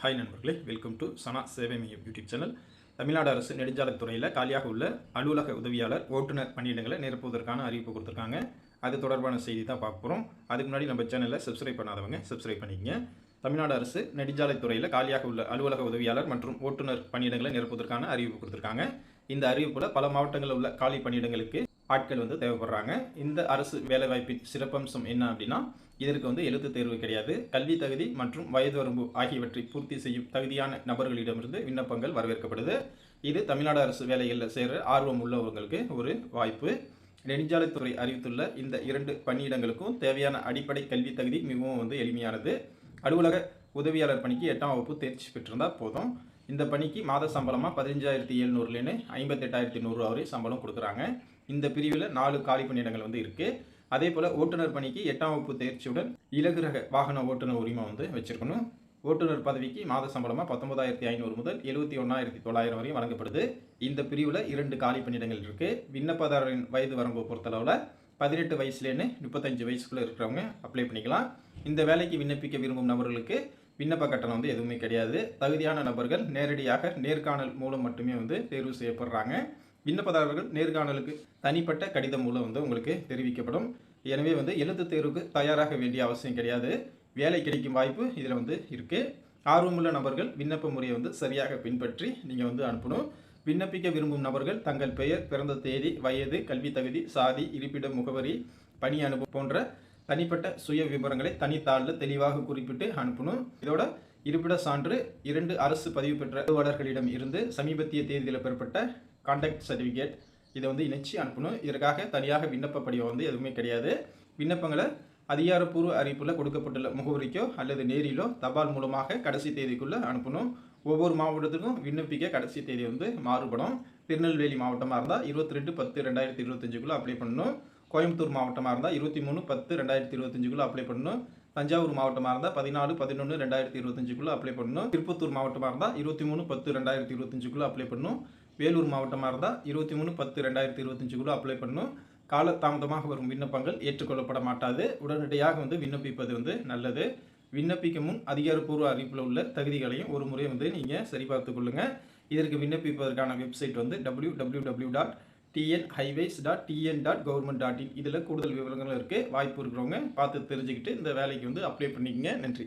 Hi நண்பர்களே, welcome to சனா சேவை மையம் யூடியூப் சேனல். தமிழ்நாடு அரசு நெடுஞ்சாலைத்துறையில் காலியாக உள்ள அலுவலக உதவியாளர் ஓட்டுநர் பணியிடங்களை நிரப்புவதற்கான அறிவிப்பு கொடுத்துருக்காங்க. அது தொடர்பான செய்தி தான் பார்க்க போகிறோம். அதுக்கு முன்னாடி நம்ம சேனலை சப்ஸ்கிரைப் பண்ணாதவங்க சப்ஸ்கிரைப் பண்ணிக்கங்க. தமிழ்நாடு அரசு நெடுஞ்சாலைத்துறையில் காலியாக உள்ள அலுவலக உதவியாளர் மற்றும் ஓட்டுநர் பணியிடங்களை நிரப்புவதற்கான அறிவிப்பு கொடுத்துருக்காங்க. இந்த அறிவிப்பில் பல மாவட்டங்களில் உள்ள காலி பணியிடங்களுக்கு ஆட்கள் தேவைப்படுறாங்க. இந்த அரசு வேலைவாய்ப்பின் சிறப்பம்சம் என்ன அப்படின்னா, இதற்கு எழுத்து தேர்வு கிடையாது. கல்வி தகுதி மற்றும் வயது வரம்பு ஆகியவற்றை பூர்த்தி செய்யும் தகுதியான நபர்களிடமிருந்து விண்ணப்பங்கள் வரவேற்கப்படுது. இது தமிழ்நாடு அரசு வேலைகளில் சேர ஆர்வம் உள்ளவர்களுக்கு ஒரு வாய்ப்பு. நெடுஞ்சாலைத்துறை அறிவித்துள்ள இந்த 2 பணியிடங்களுக்கும் தேவையான அடிப்படை கல்வி தகுதி மிகவும் எளிமையானது. அலுவலக உதவியாளர் பணிக்கு 8ஆம் வகுப்பு தேர்ச்சி பெற்றிருந்தால் போதும். இந்த பணிக்கு மாத சம்பளமாக 15,700 58,100 வரை சம்பளம் கொடுக்குறாங்க. இந்த பிரிவில் 4 காலி பணியிடங்கள் இருக்குது. அதே போல் ஓட்டுநர் பணிக்கு 8ஆம் வகுப்பு தேர்ச்சியுடன் இலகு ரக வாகன ஓட்டுநர் உரிமம் வச்சிருக்கணும். ஓட்டுநர் பதவிக்கு மாத சம்பளமாக 19,500 முதல் 71,900 வரையும் வழங்கப்படுது. இந்த பிரிவில் 2 காலி பணியிடங்கள் இருக்குது. விண்ணப்பதாரரின் வயது வரம்பு பொறுத்தளவில் 18 வயசுலேருந்து 35 வயசுக்குள்ளே இருக்கிறவங்க அப்ளை பண்ணிக்கலாம். இந்த வேலைக்கு விண்ணப்பிக்க விரும்பும் நபர்களுக்கு விண்ணப்ப கட்டணம் எதுவுமே கிடையாது. தகுதியான நபர்கள் நேரடியாக நேர்காணல் மூலம் மட்டுமே தேர்வு செய்யப்படுறாங்க. விண்ணப்பதாரர்கள் நேர்காணலுக்கு தனிப்பட்ட கடிதம் மூலம் உங்களுக்கு தெரிவிக்கப்படும். எனவே எழுத்து தேர்வுக்கு தயாராக வேண்டிய அவசியம் கிடையாது. வேலை கிடைக்கும் வாய்ப்பு இதில் இருக்குது. ஆர்வமுள்ள நபர்கள் விண்ணப்ப முறையை சரியாக பின்பற்றி நீங்கள் அனுப்பணும். விண்ணப்பிக்க விரும்பும் நபர்கள் தங்கள் பெயர், பிறந்த தேதி, வயது, கல்வி தகுதி, சாதி, இருப்பிடம், முகவரி, பணி அனுபவம் போன்ற தனிப்பட்ட சுய விவரங்களை தனித்தாளில் தெளிவாக குறிப்பிட்டு அனுப்பணும். இதோட இருப்பிட சான்று 2 அரசு பதிவு பெற்ற அலுவலர்களிடம் இருந்து சமீபத்திய தேதியில் பெறப்பட்ட கான்டாக்ட் சர்டிஃபிகேட் இதை இணைச்சி அனுப்பணும். இதற்காக தனியாக விண்ணப்ப படிவம் எதுவுமே கிடையாது. விண்ணப்பங்களை அதிகாரப்பூர்வ அறிவிப்பில் கொடுக்கப்பட்டுள்ள முகவரிக்கோ அல்லது நேரிலோ தபால் மூலமாக கடைசி தேதிக்குள்ளே அனுப்பணும். ஒவ்வொரு மாவட்டத்துக்கும் விண்ணப்பிக்க கடைசி தேதி மாறுபடும். திருநெல்வேலி மாவட்டமாக இருந்தால் 22/10/2025 அப்ளை பண்ணணும். கோயம்புத்தூர் மாவட்டமாக இருந்தால் 23/10/2025 அப்ளை பண்ணணும். தஞ்சாவூர் மாவட்டமாக இருந்தால் 14/11/2025 அப்ளை பண்ணணும். திருப்பத்தூர் மாவட்டமாக இருந்தால் 23/10/2025 அப்ளை பண்ணணும். வேலூர் மாவட்டமாக இருந்தால் 23/10/2025 அப்ளை பண்ணணும். கால தாமதமாக வரும் விண்ணப்பங்கள் ஏற்றுக்கொள்ளப்பட மாட்டாது. உடனடியாக விண்ணப்பிப்பது நல்லது. விண்ணப்பிக்க முன் அதிகாரப்பூர்வ அறிவிப்பில் உள்ள தகுதிகளையும் ஒரு முறை நீங்கள் சரிபார்த்து கொள்ளுங்கள். இதற்கு விண்ணப்பிப்பதற்கான வெப்சைட் www.tnhighways.tn.government.in. இதில் கூடுதல் விவரங்கள் இருக்குது. வாய்ப்பு இருக்கிறவங்க பார்த்து தெரிஞ்சுக்கிட்டு இந்த வேலைக்கு அப்ளை பண்ணிக்கங்க. நன்றி.